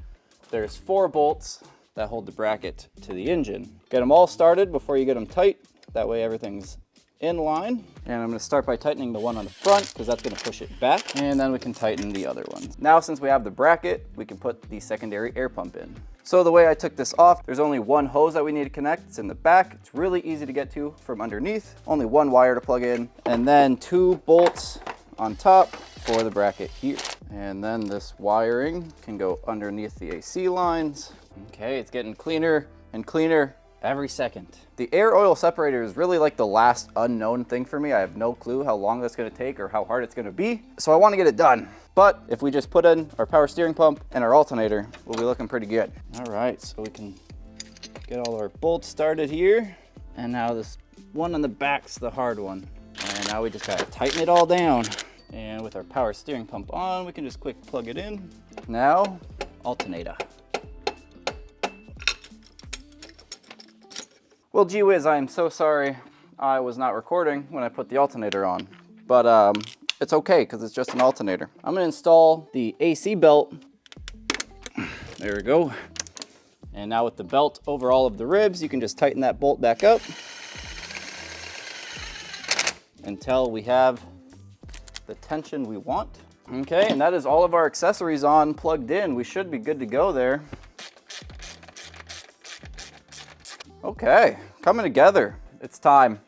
there's 4 bolts that hold the bracket to the engine. Get them all started before you get them tight. That way everything's in line. And I'm gonna start by tightening the one on the front because that's gonna push it back, and then we can tighten the other ones. Now, since we have the bracket, we can put the secondary air pump in. So the way I took this off, there's only one hose that we need to connect. It's in the back. It's really easy to get to from underneath. Only one wire to plug in, and then 2 bolts on top for the bracket here. And then this wiring can go underneath the AC lines. Okay, it's getting cleaner and cleaner every second. The air oil separator is really like the last unknown thing for me. I have no clue how long that's gonna take or how hard it's gonna be. So I wanna get it done. But if we just put in our power steering pump and our alternator, we'll be looking pretty good. All right, so we can get all our bolts started here. And now this one on the back's the hard one. And now we just gotta tighten it all down. And with our power steering pump on, we can just quick plug it in. Now, alternator. Well, gee whiz, I am so sorry I was not recording when I put the alternator on. But it's okay, because it's just an alternator. I'm gonna install the AC belt. There we go. And now with the belt over all of the ribs, you can just tighten that bolt back up until we have the tension we want. Okay, and that is all of our accessories on, plugged in. We should be good to go there. Okay, coming together. It's time.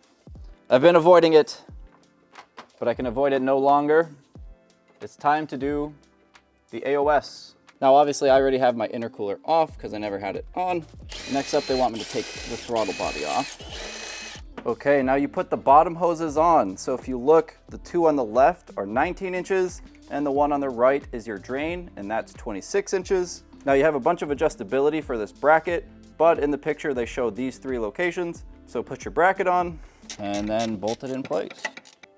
I've been avoiding it, but I can avoid it no longer. It's time to do the AOS. Now, obviously, I already have my intercooler off because I never had it on. Next up, they want me to take the throttle body off. Okay, now you put the bottom hoses on. So if you look, the 2 on the left are 19 inches, and the one on the right is your drain, and that's 26 inches. Now you have a bunch of adjustability for this bracket, but in the picture they show these 3 locations. So put your bracket on and then bolt it in place.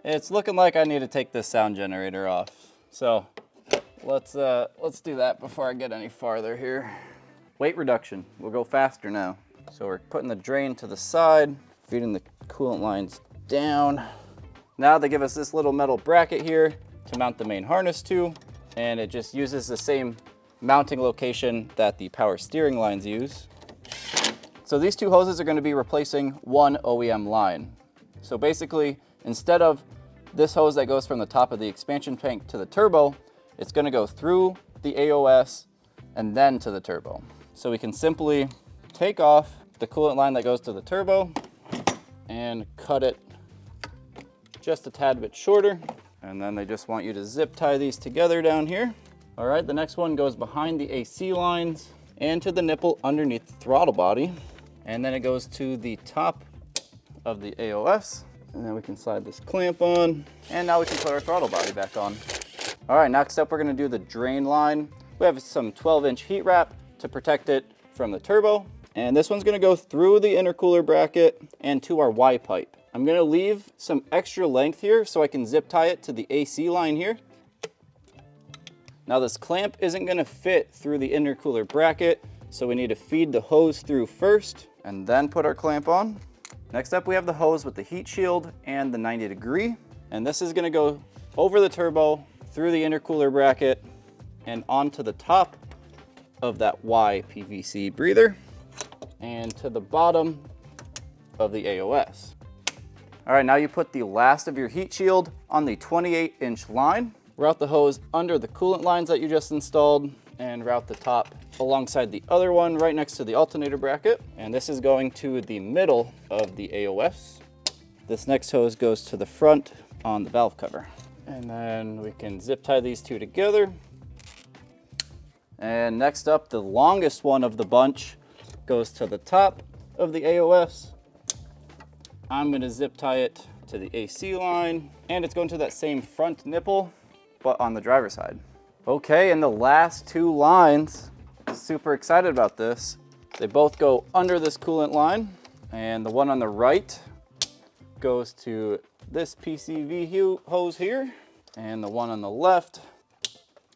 It's looking like I need to take this sound generator off. So let's do that before I get any farther here. Weight reduction, we'll go faster now. So we're putting the drain to the side, feeding the coolant lines down. Now they give us this little metal bracket here to mount the main harness to, and it just uses the same mounting location that the power steering lines use. So these 2 hoses are going to be replacing one OEM line. So basically, instead of this hose that goes from the top of the expansion tank to the turbo, it's going to go through the AOS and then to the turbo. So we can simply take off the coolant line that goes to the turbo and cut it just a tad bit shorter. And then they just want you to zip tie these together down here. All right, the next one goes behind the AC lines and to the nipple underneath the throttle body. And then it goes to the top of the AOS. And then we can slide this clamp on. And now we can put our throttle body back on. All right, next up, we're gonna do the drain line. We have some 12-inch heat wrap to protect it from the turbo. And this one's gonna go through the intercooler bracket and to our Y pipe. I'm gonna leave some extra length here so I can zip tie it to the AC line here. Now this clamp isn't gonna fit through the intercooler bracket, so we need to feed the hose through first and then put our clamp on. Next up, we have the hose with the heat shield and the 90°. And this is gonna go over the turbo, through the intercooler bracket, and onto the top of that Y PVC breather, and to the bottom of the AOS. All right, now you put the last of your heat shield on the 28-inch line. Route the hose under the coolant lines that you just installed and route the top alongside the other one right next to the alternator bracket. And this is going to the middle of the AOS. This next hose goes to the front on the valve cover. And then we can zip tie these 2 together. And next up, the longest one of the bunch goes to the top of the AOS. I'm gonna zip tie it to the AC line, and it's going to that same front nipple, but on the driver's side. Okay, and the last 2 lines, super excited about this. They both go under this coolant line, and the one on the right goes to this PCV hose here, and the one on the left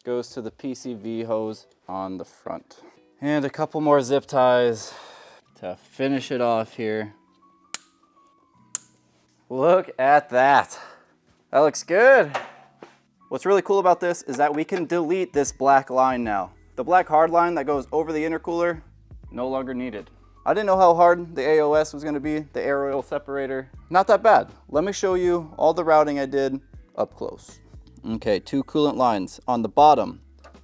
goes to the PCV hose on the front. And a couple more zip ties to finish it off here. Look at that. That looks good. What's really cool about this is that we can delete this black line now. The black hard line that goes over the intercooler, no longer needed. I didn't know how hard the AOS was gonna be, the air oil separator. Not that bad. Let me show you all the routing I did up close. Okay, 2 coolant lines on the bottom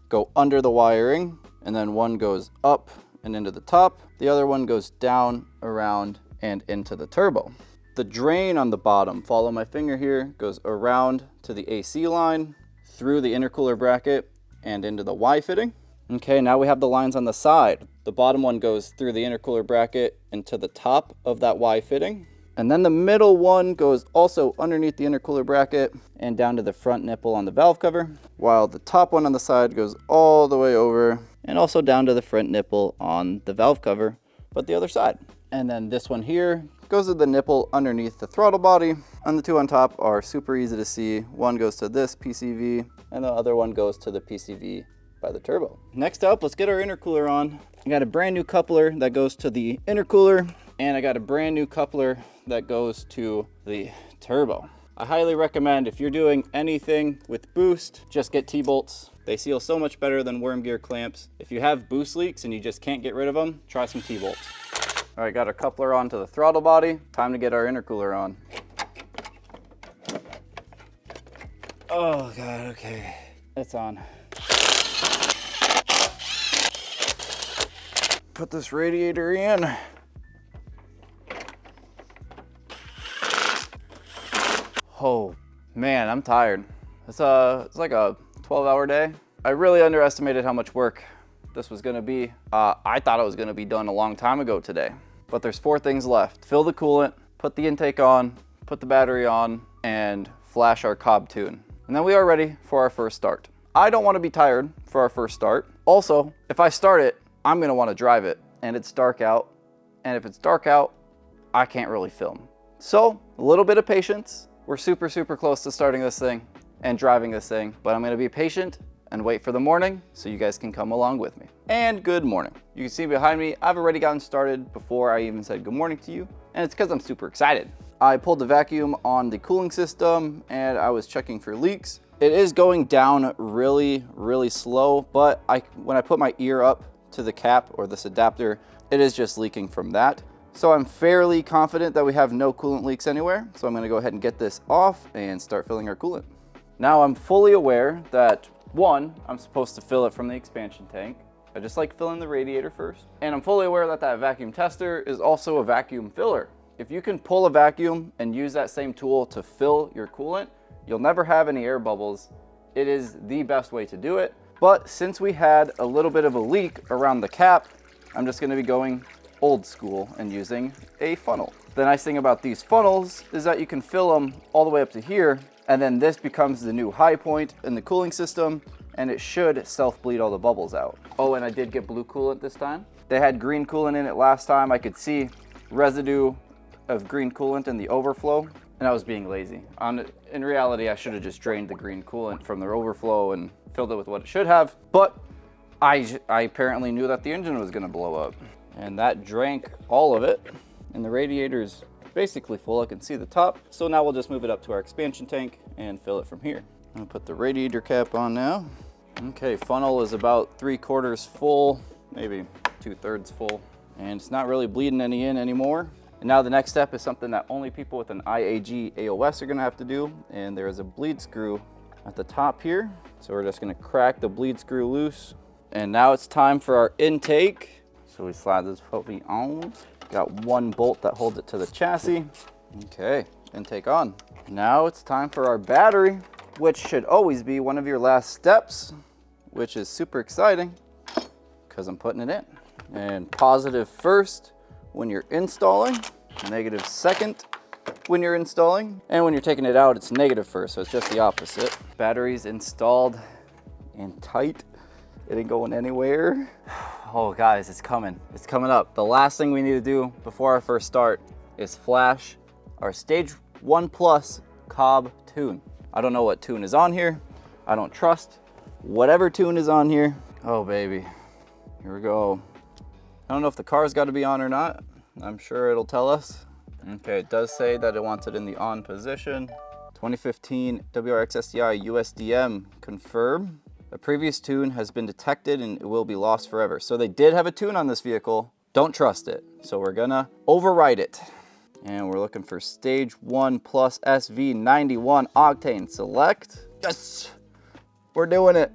go under the wiring, and then one goes up and into the top. The other one goes down, around, and into the turbo. The drain on the bottom, follow my finger here, goes around to the AC line, through the intercooler bracket, and into the Y fitting. Okay, now we have the lines on the side. The bottom one goes through the intercooler bracket into the top of that Y fitting. And then the middle one goes also underneath the intercooler bracket and down to the front nipple on the valve cover, while the top one on the side goes all the way over and also down to the front nipple on the valve cover, but the other side. And then this one here goes to the nipple underneath the throttle body, and the two on top are super easy to see. One goes to this PCV, and the other one goes to the PCV by the turbo. Next up, let's get our intercooler on. I got a brand new coupler that goes to the intercooler, and I got a brand new coupler that goes to the turbo. I highly recommend, if you're doing anything with boost, just get T-bolts. They seal so much better than worm gear clamps. If you have boost leaks and you just can't get rid of them, try some T-bolts. All right, got our coupler onto the throttle body. Time to get our intercooler on. Oh God, okay. It's on. Put this radiator in. Oh man, I'm tired. It's like a 12-hour day. I really underestimated how much work this was gonna be. I thought it was gonna be done a long time ago today, but there's 4 things left. Fill the coolant, put the intake on, put the battery on, and flash our Cobb tune. And then we are ready for our first start. I don't wanna be tired for our first start. Also, if I start it, I'm gonna wanna drive it, and it's dark out. And if it's dark out, I can't really film. So, a little bit of patience. We're super, super close to starting this thing and driving this thing, but I'm gonna be patient and wait for the morning so you guys can come along with me. And good morning. You can see behind me, I've already gotten started before I even said good morning to you, and it's because I'm super excited. I pulled the vacuum on the cooling system and I was checking for leaks. It is going down really, really slow, but when I put my ear up to the cap or this adapter, it is just leaking from that. So I'm fairly confident that we have no coolant leaks anywhere. So I'm gonna go ahead and get this off and start filling our coolant. Now I'm fully aware that 1, I'm supposed to fill it from the expansion tank. I just like filling the radiator first. And I'm fully aware that that vacuum tester is also a vacuum filler. If you can pull a vacuum and use that same tool to fill your coolant, you'll never have any air bubbles. It is the best way to do it. But since we had a little bit of a leak around the cap, I'm just gonna be going old school and using a funnel. The nice thing about these funnels is that you can fill them all the way up to here, and then this becomes the new high point in the cooling system, and it should self-bleed all the bubbles out. Oh, and I did get blue coolant this time. They had green coolant in it last time. I could see residue of green coolant in the overflow, and I was being lazy. In reality, I should have just drained the green coolant from the overflow and filled it with what it should have, but I apparently knew that the engine was gonna blow up. And that drank all of it, and the radiator's basically full. I can see the top. So now we'll just move it up to our expansion tank and fill it from here. I'm gonna put the radiator cap on now. Okay, funnel is about 3/4 full, maybe 2/3 full, and it's not really bleeding any in anymore. And now the next step is something that only people with an IAG AOS are gonna have to do, and there is a bleed screw at the top here. So we're just gonna crack the bleed screw loose. And now it's time for our intake. So we slide this puppy on. Got 1 bolt that holds it to the chassis. Okay, intake on. Now it's time for our battery, which should always be one of your last steps, which is super exciting because I'm putting it in. And positive first when you're installing, negative second when you're installing, and when you're taking it out, it's negative first, so it's just the opposite. Battery's installed and tight. It ain't going anywhere. Oh guys, it's coming. It's coming up. The last thing we need to do before our first start is flash our Stage 1 Plus Cobb tune. I don't know what tune is on here. I don't trust whatever tune is on here. Oh baby, here we go. I don't know if the car's got to be on or not. I'm sure it'll tell us. Okay, it does say that it wants it in the on position. 2015 WRX STI USDM confirm. A previous tune has been detected and it will be lost forever. So they did have a tune on this vehicle. Don't trust it. So we're gonna overwrite it. And we're looking for Stage 1 Plus SV91 octane. Select. Yes, we're doing it.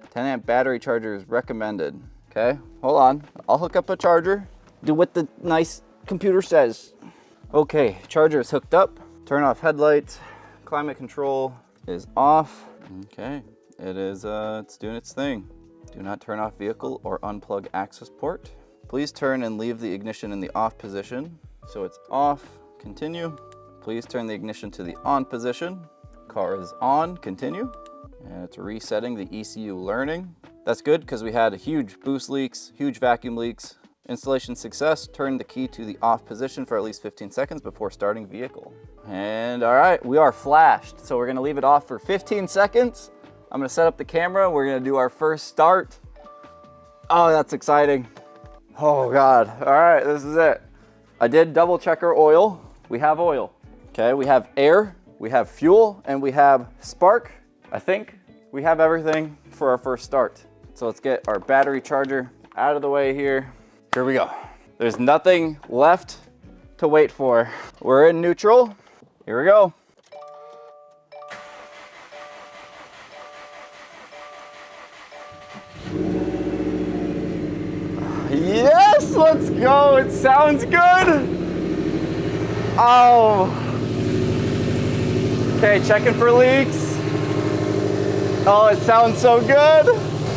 10 amp battery charger is recommended. Okay, hold on. I'll hook up a charger. Do what the nice computer says. Okay, charger is hooked up. Turn off headlights. Climate control is off. Okay, it's doing its thing. Do not turn off vehicle or unplug access port. Please turn and leave the ignition in the off position. So it's off, continue. Please turn the ignition to the on position. Car is on, continue. And it's resetting the ECU learning. That's good because we had huge boost leaks, huge vacuum leaks. Installation success, turn the key to the off position for at least 15 seconds before starting vehicle. And all right, we are flashed. So we're gonna leave it off for 15 seconds. I'm gonna set up the camera. We're gonna do our first start. Oh, that's exciting. Oh God, all right, this is it. I did double check our oil. We have oil. Okay, we have air, we have fuel, and we have spark. I think we have everything for our first start. So let's get our battery charger out of the way here. Here we go. There's nothing left to wait for. We're in neutral. Here we go. Yes, let's go. It sounds good. Oh. Okay, checking for leaks. Oh, it sounds so good.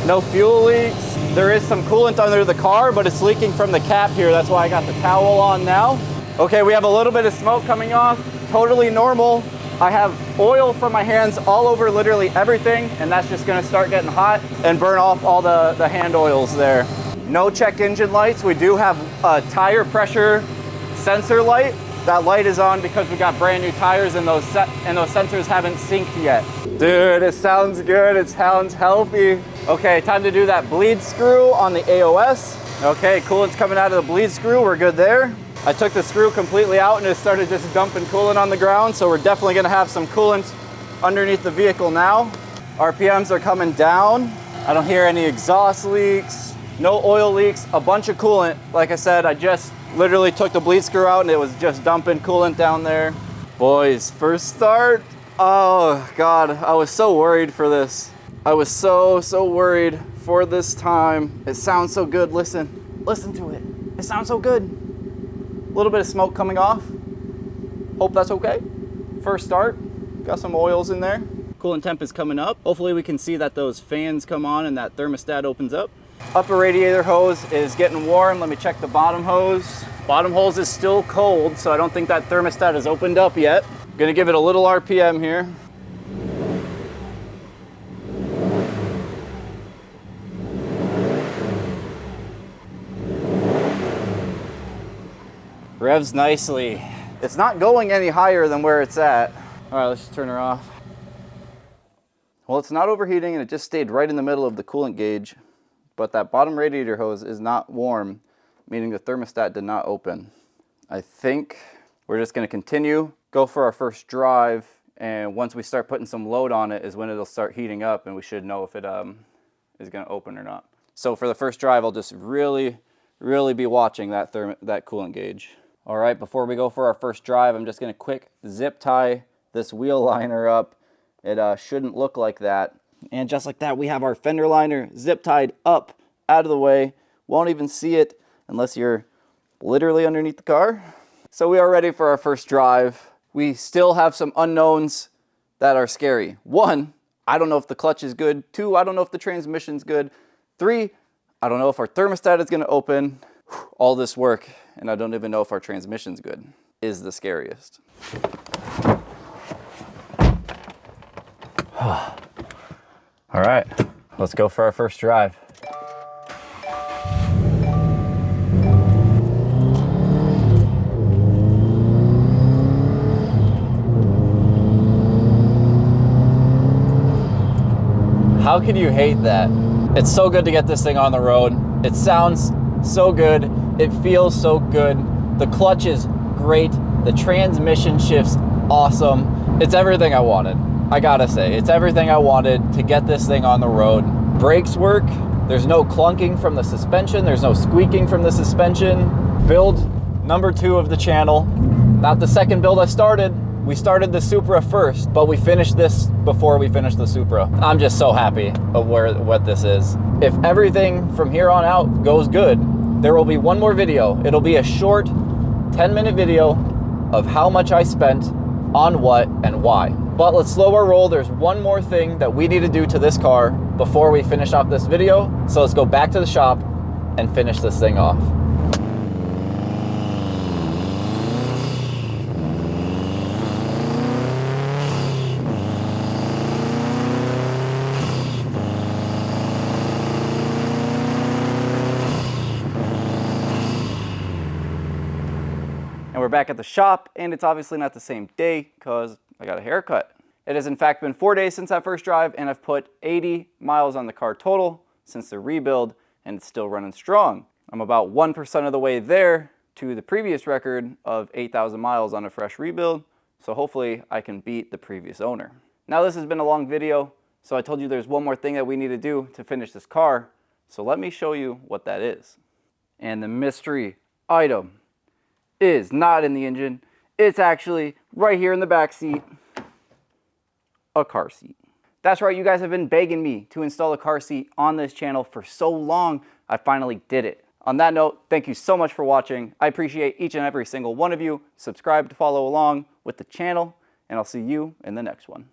No fuel leaks. There is some coolant under the car, but it's leaking from the cap here. That's why I got the towel on now. Okay, we have a little bit of smoke coming off. Totally normal. I have oil from my hands all over literally everything, and that's just gonna start getting hot and burn off all the hand oils there. No check engine lights. We do have a tire pressure sensor light. That light is on because we got brand new tires and those sensors haven't synced yet. Dude, it sounds good. It sounds healthy. Okay, time to do that bleed screw on the AOS. Okay, coolant's coming out of the bleed screw. We're good there. I took the screw completely out and it started just dumping coolant on the ground. So we're definitely gonna have some coolant underneath the vehicle now. RPMs are coming down. I don't hear any exhaust leaks, no oil leaks, a bunch of coolant. Like I said, I just literally took the bleed screw out and it was just dumping coolant down there. Boys, first start. Oh God, I was so worried for this. I was so worried for this time. It sounds so good. Listen to it. It sounds so good. A little bit of smoke coming off. Hope that's okay. First start, got some oils in there. Coolant temp is coming up. Hopefully we can see that those fans come on and that thermostat opens up. Upper radiator hose is getting warm. Let me check the bottom hose. Bottom hose is still cold, so I don't think that thermostat has opened up yet. Gonna give it a little RPM here. Revs nicely. It's not going any higher than where it's at. All right, let's just turn her off. Well, it's not overheating and it just stayed right in the middle of the coolant gauge, but that bottom radiator hose is not warm, meaning the thermostat did not open. I think we're just gonna continue, go for our first drive, and once we start putting some load on it is when it'll start heating up and we should know if it is gonna open or not. So for the first drive, I'll just really be watching that coolant gauge. All right, before we go for our first drive, I'm just gonna quick zip tie this wheel liner up. It shouldn't look like that. And just like that, we have our fender liner zip tied up, out of the way. Won't even see it unless you're literally underneath the car. So we are ready for our first drive. We still have some unknowns that are scary. 1, I don't know if the clutch is good. 2, I don't know if the transmission's good. 3, I don't know if our thermostat is gonna open. All this work, and I don't even know if our transmission's good, is the scariest. All right, let's go for our first drive. How can you hate that? It's so good to get this thing on the road. It sounds so good. It feels so good. The clutch is great. The transmission shifts awesome. It's everything I wanted. I gotta say, it's everything I wanted to get this thing on the road. Brakes work. There's no clunking from the suspension. There's no squeaking from the suspension. Build number 2 of the channel. Not the second build I started. We started the Supra first, but we finished this before we finished the Supra. I'm just so happy of what this is. If everything from here on out goes good, there will be one more video. It'll be a short 10-minute video of how much I spent on what and why. But let's slow our roll. There's one more thing that we need to do to this car before we finish off this video. So let's go back to the shop and finish this thing off. And we're back at the shop, and it's obviously not the same day because I got a haircut. It has in fact been 4 days since that first drive, and I've put 80 miles on the car total since the rebuild, and it's still running strong. I'm about 1% of the way there to the previous record of 8,000 miles on a fresh rebuild, so hopefully I can beat the previous owner. Now this has been a long video, so I told you there's one more thing that we need to do to finish this car, so let me show you what that is. And the mystery item is not in the engine. It's actually right here in the back seat, a car seat. That's right, you guys have been begging me to install a car seat on this channel for so long. I finally did it. On that note, thank you so much for watching. I appreciate each and every single one of you. Subscribe to follow along with the channel, and I'll see you in the next one.